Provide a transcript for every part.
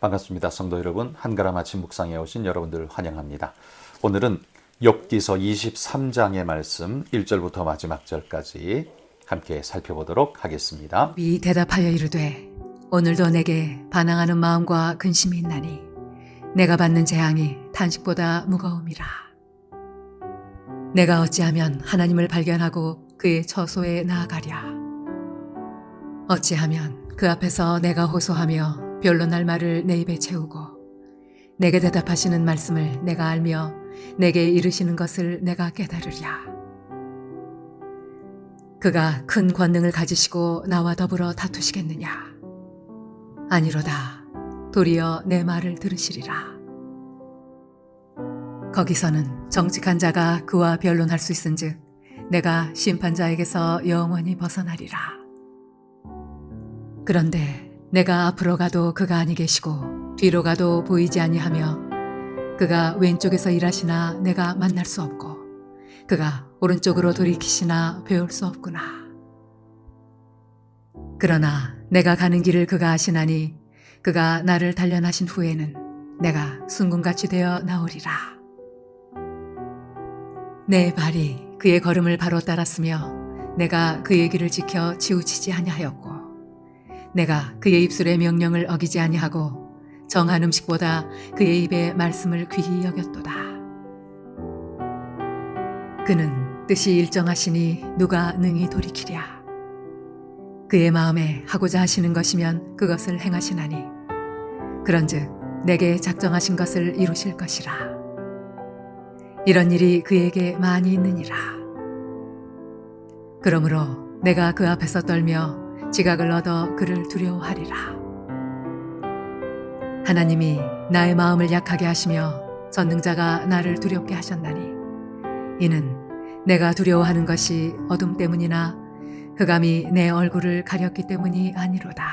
반갑습니다. 성도 여러분, 한가람 아침 묵상에 오신 여러분들 환영합니다. 오늘은 욥기서 23장의 말씀 1절부터 마지막 절까지 함께 살펴보도록 하겠습니다. 욥이 대답하여 이르되 오늘도 내게 반항하는 마음과 근심이 있나니 내가 받는 재앙이 탄식보다 무거움이라. 내가 어찌하면 하나님을 발견하고 그의 처소에 나아가랴. 어찌하면 그 앞에서 내가 호소하며 변론할 말을 내 입에 채우고 내게 대답하시는 말씀을 내가 알며 내게 이르시는 것을 내가 깨달으랴. 그가 큰 권능을 가지시고 나와 더불어 다투시겠느냐? 아니로다. 도리어 내 말을 들으시리라. 거기서는 정직한 자가 그와 변론할 수 있은즉 내가 심판자에게서 영원히 벗어나리라. 그런데 내가 앞으로 가도 그가 아니 계시고 뒤로 가도 보이지 아니하며 그가 왼쪽에서 일하시나 내가 만날 수 없고 그가 오른쪽으로 돌이키시나 배울 수 없구나. 그러나 내가 가는 길을 그가 아시나니 그가 나를 단련하신 후에는 내가 순금같이 되어 나오리라. 내 발이 그의 걸음을 바로 따랐으며 내가 그의 길을 지켜 치우치지 아니하였고 내가 그의 입술의 명령을 어기지 아니하고 정한 음식보다 그의 입의 말씀을 귀히 여겼도다. 그는 뜻이 일정하시니 누가 능히 돌이키랴. 그의 마음에 하고자 하시는 것이면 그것을 행하시나니 그런즉 내게 작정하신 것을 이루실 것이라. 이런 일이 그에게 많이 있느니라. 그러므로 내가 그 앞에서 떨며 지각을 얻어 그를 두려워하리라. 하나님이 나의 마음을 약하게 하시며 전능자가 나를 두렵게 하셨나니 이는 내가 두려워하는 것이 어둠 때문이나 흑암이 내 얼굴을 가렸기 때문이 아니로다.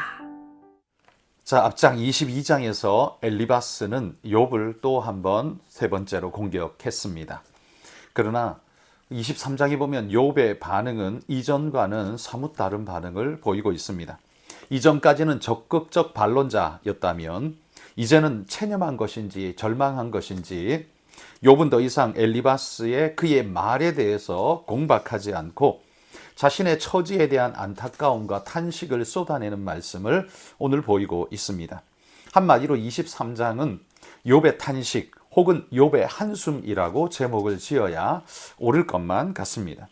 자, 앞장 22장에서 엘리바스는 욥을 또 한 번 세 번째로 공격했습니다. 그러나 23장에 보면 욥의 반응은 이전과는 사뭇 다른 반응을 보이고 있습니다. 이전까지는 적극적 반론자였다면 이제는 체념한 것인지 절망한 것인지 욥은 더 이상 엘리바스의 그의 말에 대해서 공박하지 않고 자신의 처지에 대한 안타까움과 탄식을 쏟아내는 말씀을 오늘 보이고 있습니다. 한마디로 23장은 욥의 탄식 혹은 욥의 한숨이라고 제목을 지어야 옳을 것만 같습니다.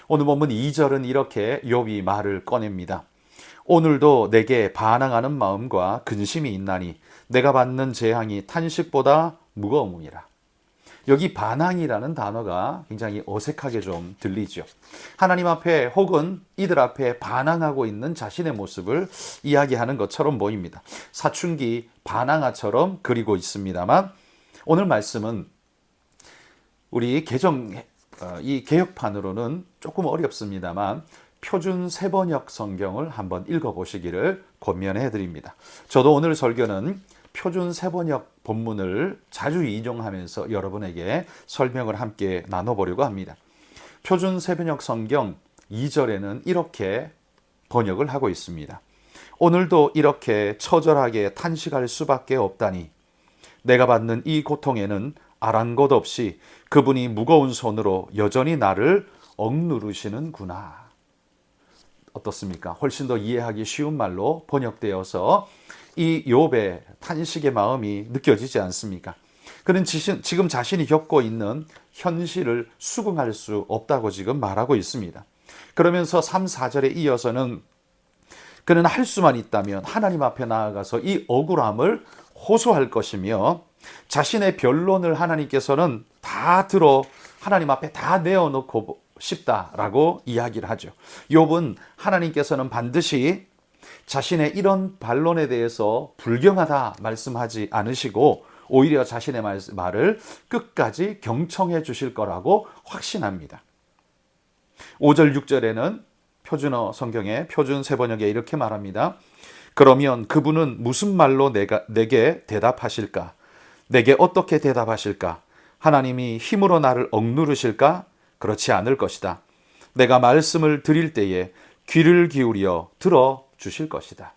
오늘 본문 2절은 이렇게 욥이 말을 꺼냅니다. 오늘도 내게 반항하는 마음과 근심이 있나니 내가 받는 재앙이 탄식보다 무거움이라. 여기 반항이라는 단어가 굉장히 어색하게 좀 들리죠. 하나님 앞에 혹은 이들 앞에 반항하고 있는 자신의 모습을 이야기하는 것처럼 보입니다. 사춘기 반항아처럼 그리고 있습니다만 오늘 말씀은 우리 이 개혁판으로는 조금 어렵습니다만 표준 세번역 성경을 한번 읽어보시기를 권면해 드립니다. 저도 오늘 설교는 표준 세번역 본문을 자주 인용하면서 여러분에게 설명을 함께 나눠보려고 합니다. 표준 세번역 성경 2절에는 이렇게 번역을 하고 있습니다. 오늘도 이렇게 처절하게 탄식할 수밖에 없다니 내가 받는 이 고통에는 아랑곳 없이 그분이 무거운 손으로 여전히 나를 억누르시는구나. 어떻습니까? 훨씬 더 이해하기 쉬운 말로 번역되어서 이 욥의 탄식의 마음이 느껴지지 않습니까? 그는 지금 자신이 겪고 있는 현실을 수긍할 수 없다고 지금 말하고 있습니다. 그러면서 3, 4절에 이어서는 그는 할 수만 있다면 하나님 앞에 나아가서 이 억울함을 호소할 것이며 자신의 변론을 하나님께서는 다 들어 하나님 앞에 다 내어놓고 싶다라고 이야기를 하죠. 욥은 하나님께서는 반드시 자신의 이런 반론에 대해서 불경하다 말씀하지 않으시고 오히려 자신의 말을 끝까지 경청해 주실 거라고 확신합니다. 5절 6절에는 표준어 성경의 표준 세번역에 이렇게 말합니다. 그러면 그분은 무슨 말로 내게 대답하실까? 내게 어떻게 대답하실까? 하나님이 힘으로 나를 억누르실까? 그렇지 않을 것이다. 내가 말씀을 드릴 때에 귀를 기울여 들어주실 것이다.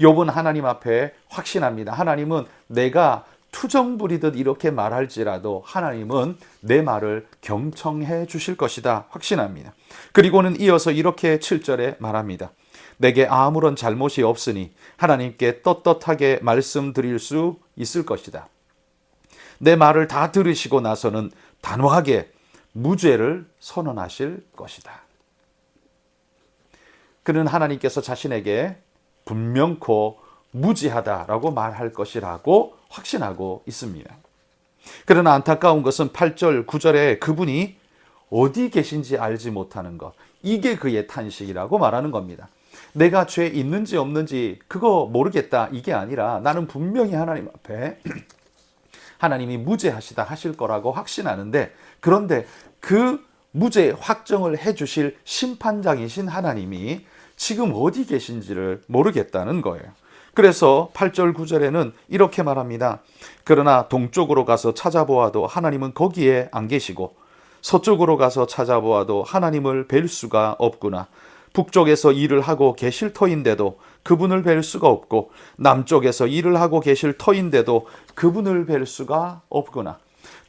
욥은 하나님 앞에 확신합니다. 하나님은 내가 투정 부리듯 이렇게 말할지라도 하나님은 내 말을 경청해 주실 것이다 확신합니다. 그리고는 이어서 이렇게 7절에 말합니다. 내게 아무런 잘못이 없으니 하나님께 떳떳하게 말씀드릴 수 있을 것이다. 내 말을 다 들으시고 나서는 단호하게 무죄를 선언하실 것이다. 그는 하나님께서 자신에게 분명코 무지하다라고 말할 것이라고 확신하고 있습니다. 그러나 안타까운 것은 8절, 9절에 그분이 어디 계신지 알지 못하는 것, 이게 그의 탄식이라고 말하는 겁니다. 내가 죄 있는지 없는지 그거 모르겠다, 이게 아니라 나는 분명히 하나님 앞에 하나님이 무죄하시다 하실 거라고 확신하는데, 그런데 그 무죄 확정을 해주실 심판장이신 하나님이 지금 어디 계신지를 모르겠다는 거예요. 그래서 8절 9절에는 이렇게 말합니다. 그러나 동쪽으로 가서 찾아보아도 하나님은 거기에 안 계시고 서쪽으로 가서 찾아보아도 하나님을 뵐 수가 없구나. 북쪽에서 일을 하고 계실 터인데도 그분을 뵐 수가 없고 남쪽에서 일을 하고 계실 터인데도 그분을 뵐 수가 없구나.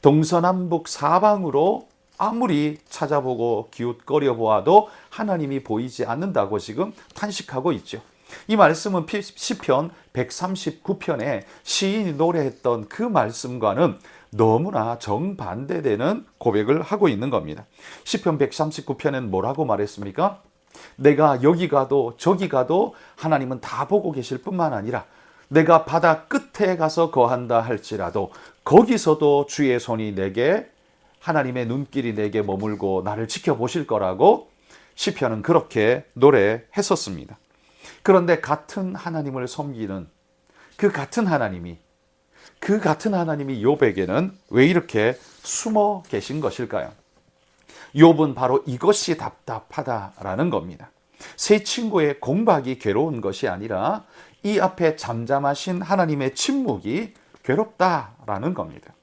동서남북 사방으로 아무리 찾아보고 기웃거려 보아도 하나님이 보이지 않는다고 지금 탄식하고 있죠. 이 말씀은 시편 139편에 시인이 노래했던 그 말씀과는 너무나 정반대되는 고백을 하고 있는 겁니다. 시편 139편엔 뭐라고 말했습니까? 내가 여기 가도 저기 가도 하나님은 다 보고 계실 뿐만 아니라 내가 바다 끝에 가서 거한다 할지라도 거기서도 주의 손이 내게, 하나님의 눈길이 내게 머물고 나를 지켜보실 거라고 시편은 그렇게 노래했었습니다. 그런데 같은 하나님을 섬기는 그 같은 하나님이 욥에게는 왜 이렇게 숨어 계신 것일까요? 욥은 바로 이것이 답답하다라는 겁니다. 세 친구의 공박이 괴로운 것이 아니라 이 앞에 잠잠하신 하나님의 침묵이 괴롭다라는 겁니다.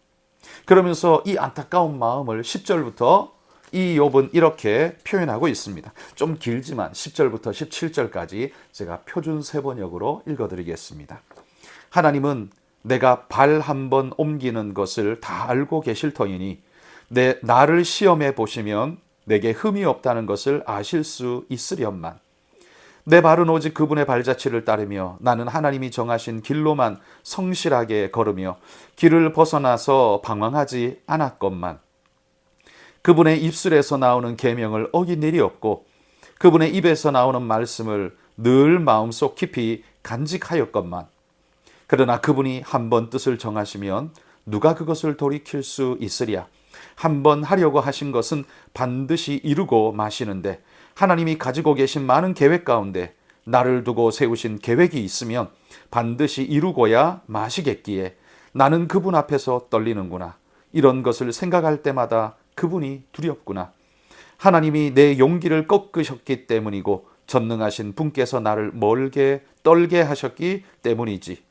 그러면서 이 안타까운 마음을 10절부터 이 욥은 이렇게 표현하고 있습니다. 좀 길지만 10절부터 17절까지 제가 표준 세번역으로 읽어드리겠습니다. 하나님은 내가 발 한 번 옮기는 것을 다 알고 계실 터이니 나를 시험해 보시면 내게 흠이 없다는 것을 아실 수 있으련만. 내 발은 오직 그분의 발자취를 따르며 나는 하나님이 정하신 길로만 성실하게 걸으며 길을 벗어나서 방황하지 않았건만. 그분의 입술에서 나오는 계명을 어긴 일이 없고 그분의 입에서 나오는 말씀을 늘 마음속 깊이 간직하였건만. 그러나 그분이 한번 뜻을 정하시면 누가 그것을 돌이킬 수 있으랴. 한번 하려고 하신 것은 반드시 이루고 마시는데 하나님이 가지고 계신 많은 계획 가운데 나를 두고 세우신 계획이 있으면 반드시 이루고야 마시겠기에 나는 그분 앞에서 떨리는구나. 이런 것을 생각할 때마다 그분이 두렵구나. 하나님이 내 용기를 꺾으셨기 때문이고 전능하신 분께서 나를 떨게 하셨기 때문이지.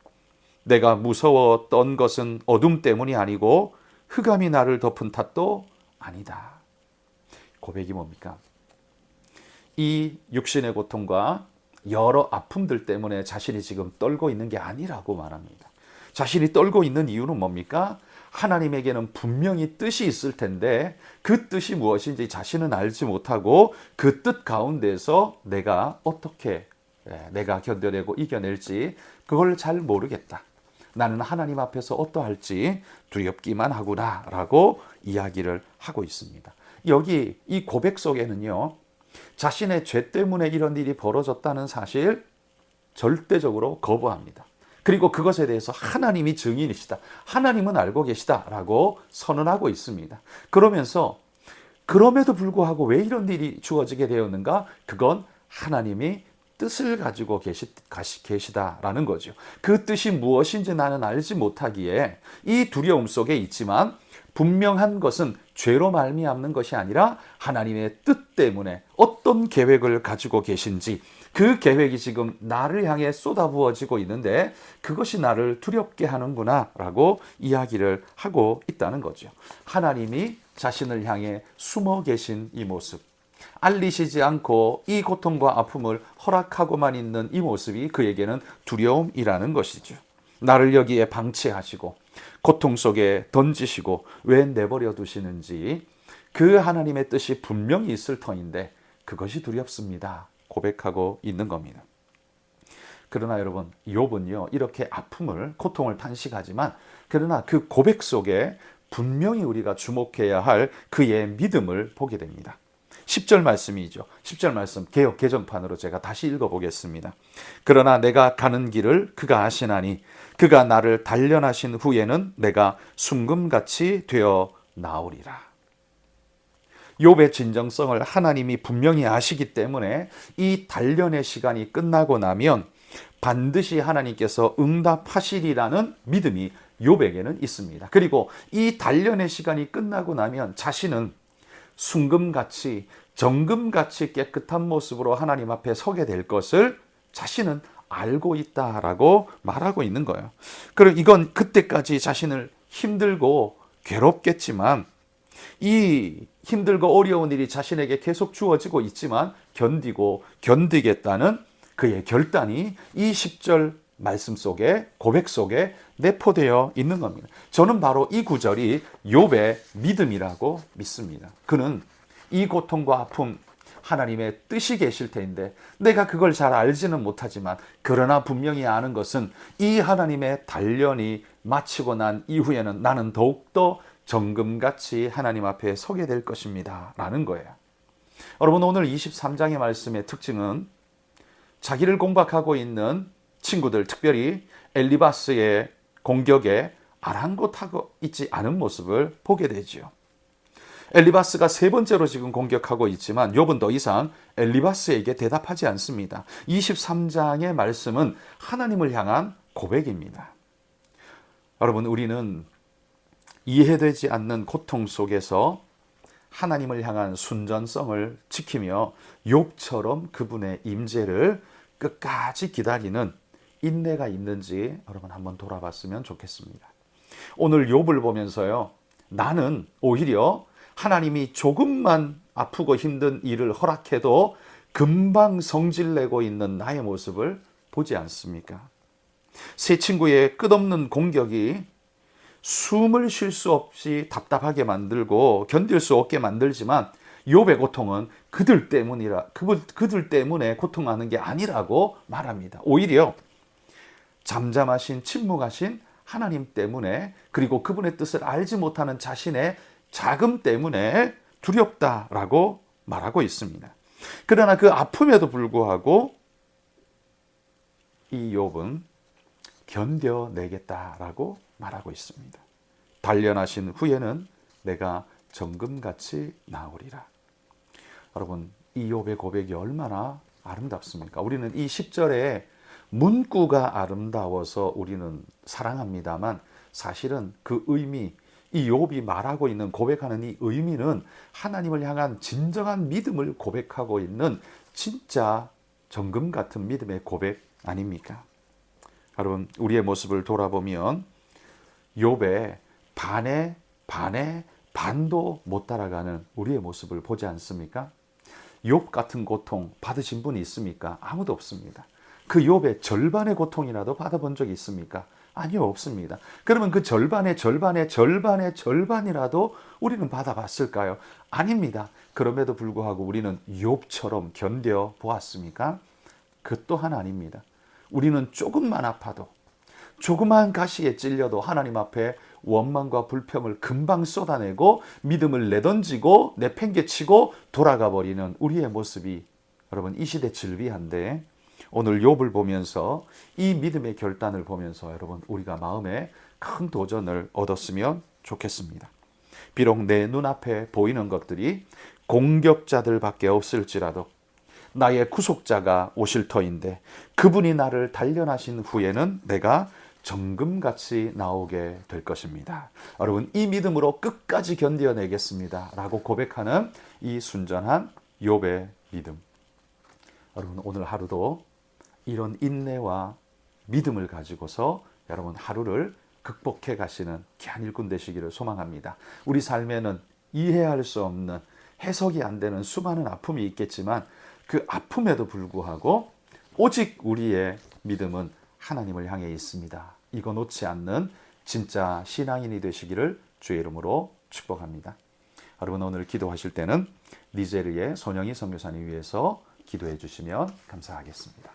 내가 무서웠던 것은 어둠 때문이 아니고 흑암이 나를 덮은 탓도 아니다. 고백이 뭡니까? 이 육신의 고통과 여러 아픔들 때문에 자신이 지금 떨고 있는 게 아니라고 말합니다. 자신이 떨고 있는 이유는 뭡니까? 하나님에게는 분명히 뜻이 있을 텐데 그 뜻이 무엇인지 자신은 알지 못하고 그 뜻 가운데서 내가 어떻게 내가 견뎌내고 이겨낼지 그걸 잘 모르겠다. 나는 하나님 앞에서 어떠할지 두렵기만 하구나 라고 이야기를 하고 있습니다. 여기 이 고백 속에는요, 자신의 죄 때문에 이런 일이 벌어졌다는 사실 절대적으로 거부합니다. 그리고 그것에 대해서 하나님이 증인이시다, 하나님은 알고 계시다라고 선언하고 있습니다. 그러면서 그럼에도 불구하고 왜 이런 일이 주어지게 되었는가? 그건 하나님이 뜻을 가지고 계시다라는 거죠. 그 뜻이 무엇인지 나는 알지 못하기에 이 두려움 속에 있지만 분명한 것은 죄로 말미암는 것이 아니라 하나님의 뜻 때문에 어떤 계획을 가지고 계신지 그 계획이 지금 나를 향해 쏟아부어지고 있는데 그것이 나를 두렵게 하는구나 라고 이야기를 하고 있다는 거죠. 하나님이 자신을 향해 숨어 계신 이 모습, 알리시지 않고 이 고통과 아픔을 허락하고만 있는 이 모습이 그에게는 두려움이라는 것이죠. 나를 여기에 방치하시고 고통 속에 던지시고 왜 내버려 두시는지 그 하나님의 뜻이 분명히 있을 터인데 그것이 두렵습니다. 고백하고 있는 겁니다. 그러나 여러분, 욥은요 이렇게 아픔을, 고통을 탄식하지만 그러나 그 고백 속에 분명히 우리가 주목해야 할 그의 믿음을 보게 됩니다. 10절 말씀이죠. 10절 말씀 개역 개정판으로 제가 다시 읽어보겠습니다. 그러나 내가 가는 길을 그가 아시나니 그가 나를 단련하신 후에는 내가 순금같이 되어 나오리라. 욥의 진정성을 하나님이 분명히 아시기 때문에 이 단련의 시간이 끝나고 나면 반드시 하나님께서 응답하시리라는 믿음이 욥에게는 있습니다. 그리고 이 단련의 시간이 끝나고 나면 자신은 순금같이 정금같이 깨끗한 모습으로 하나님 앞에 서게 될 것을 자신은 알고 있다라고 말하고 있는 거예요. 그리고 이건 그때까지 자신을 힘들고 괴롭겠지만 이 힘들고 어려운 일이 자신에게 계속 주어지고 있지만 견디고 견디겠다는 그의 결단이 이 10절 말씀 속에, 고백 속에 내포되어 있는 겁니다. 저는 바로 이 구절이 욥의 믿음이라고 믿습니다. 그는 이 고통과 아픔, 하나님의 뜻이 계실 텐데 내가 그걸 잘 알지는 못하지만 그러나 분명히 아는 것은 이 하나님의 단련이 마치고 난 이후에는 나는 더욱더 정금같이 하나님 앞에 서게 될 것입니다 라는 거예요. 여러분, 오늘 23장의 말씀의 특징은 자기를 공박하고 있는 친구들, 특별히 엘리바스의 공격에 아랑곳하고 있지 않은 모습을 보게 되지요. 엘리바스가 세 번째로 지금 공격하고 있지만 욥은 더 이상 엘리바스에게 대답하지 않습니다. 23장의 말씀은 하나님을 향한 고백입니다. 여러분, 우리는 이해되지 않는 고통 속에서 하나님을 향한 순전성을 지키며 욥처럼 그분의 임재를 끝까지 기다리는 인내가 있는지 여러분 한번 돌아봤으면 좋겠습니다. 오늘 욥을 보면서요, 나는 오히려 하나님이 조금만 아프고 힘든 일을 허락해도 금방 성질내고 있는 나의 모습을 보지 않습니까? 새 친구의 끝없는 공격이 숨을 쉴 수 없이 답답하게 만들고 견딜 수 없게 만들지만 욥의 고통은 그들 때문에 고통하는 게 아니라고 말합니다. 오히려 잠잠하신, 침묵하신 하나님 때문에, 그리고 그분의 뜻을 알지 못하는 자신의 자금 때문에 두렵다라고 말하고 있습니다. 그러나 그 아픔에도 불구하고 이 욥은 견뎌내겠다라고 말하고 있습니다. 단련하신 후에는 내가 정금같이 나오리라. 여러분, 이 욥의 고백이 얼마나 아름답습니까? 우리는 이 10절에 문구가 아름다워서 우리는 사랑합니다만 사실은 그 의미, 이 욥이 말하고 있는, 고백하는 이 의미는 하나님을 향한 진정한 믿음을 고백하고 있는 진짜 정금 같은 믿음의 고백 아닙니까? 여러분, 우리의 모습을 돌아보면 욥의 반도 못 따라가는 우리의 모습을 보지 않습니까? 욥 같은 고통 받으신 분이 있습니까? 아무도 없습니다. 그 욥의 절반의 고통이라도 받아본 적이 있습니까? 아니요, 없습니다. 그러면 그 절반이라도 우리는 받아봤을까요? 아닙니다. 그럼에도 불구하고 우리는 욥처럼 견뎌 보았습니까? 그 또한 아닙니다. 우리는 조금만 아파도, 조그마한 가시에 찔려도 하나님 앞에 원망과 불평을 금방 쏟아내고 믿음을 내던지고 내팽개치고 돌아가 버리는 우리의 모습이 여러분 이 시대 즐비한데, 오늘 욥을 보면서 이 믿음의 결단을 보면서 여러분 우리가 마음에 큰 도전을 얻었으면 좋겠습니다. 비록 내 눈앞에 보이는 것들이 공격자들밖에 없을지라도 나의 구속자가 오실 터인데 그분이 나를 단련하신 후에는 내가 정금같이 나오게 될 것입니다. 여러분, 이 믿음으로 끝까지 견뎌내겠습니다 라고 고백하는 이 순전한 욥의 믿음. 여러분, 오늘 하루도 이런 인내와 믿음을 가지고서 여러분 하루를 극복해 가시는 귀한 일꾼 되시기를 소망합니다. 우리 삶에는 이해할 수 없는 해석이 안 되는 수많은 아픔이 있겠지만 그 아픔에도 불구하고 오직 우리의 믿음은 하나님을 향해 있습니다. 이거 놓지 않는 진짜 신앙인이 되시기를 주의 이름으로 축복합니다. 여러분 오늘 기도하실 때는 니제르의 손영희 선교사님 위해서 기도해 주시면 감사하겠습니다.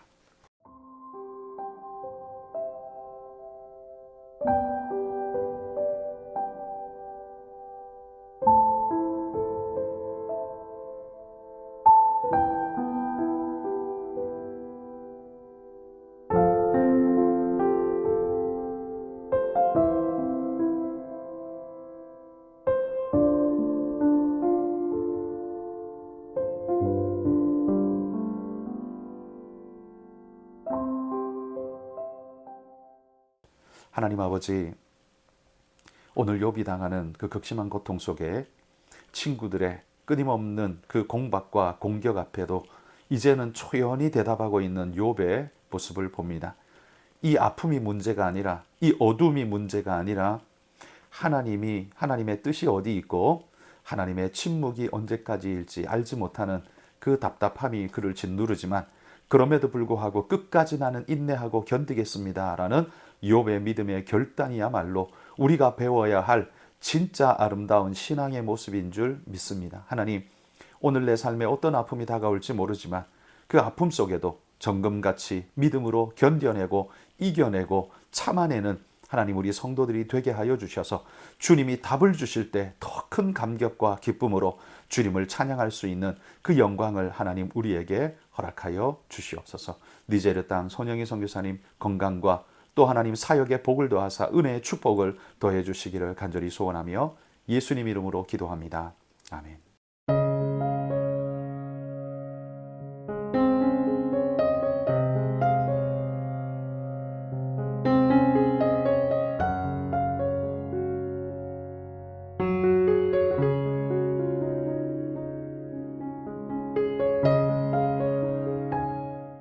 하나님 아버지, 오늘 욥이 당하는 그 극심한 고통 속에 친구들의 끊임없는 그 공박과 공격 앞에도 이제는 초연히 대답하고 있는 욥의 모습을 봅니다. 이 아픔이 문제가 아니라, 이 어둠이 문제가 아니라 하나님의 뜻이 어디 있고 하나님의 침묵이 언제까지일지 알지 못하는 그 답답함이 그를 짓누르지만 그럼에도 불구하고 끝까지 나는 인내하고 견디겠습니다라는 욥의 믿음의 결단이야말로 우리가 배워야 할 진짜 아름다운 신앙의 모습인 줄 믿습니다. 하나님, 오늘 내 삶에 어떤 아픔이 다가올지 모르지만 그 아픔 속에도 정금같이 믿음으로 견뎌내고 이겨내고 참아내는 하나님 우리 성도들이 되게 하여 주셔서 주님이 답을 주실 때 더 큰 감격과 기쁨으로 주님을 찬양할 수 있는 그 영광을 하나님 우리에게 허락하여 주시옵소서. 니제르 땅 손영희 선교사님 건강과 또 하나님 사역의 복을 더하사 은혜의 축복을 더해 주시기를 간절히 소원하며 예수님 이름으로 기도합니다. 아멘.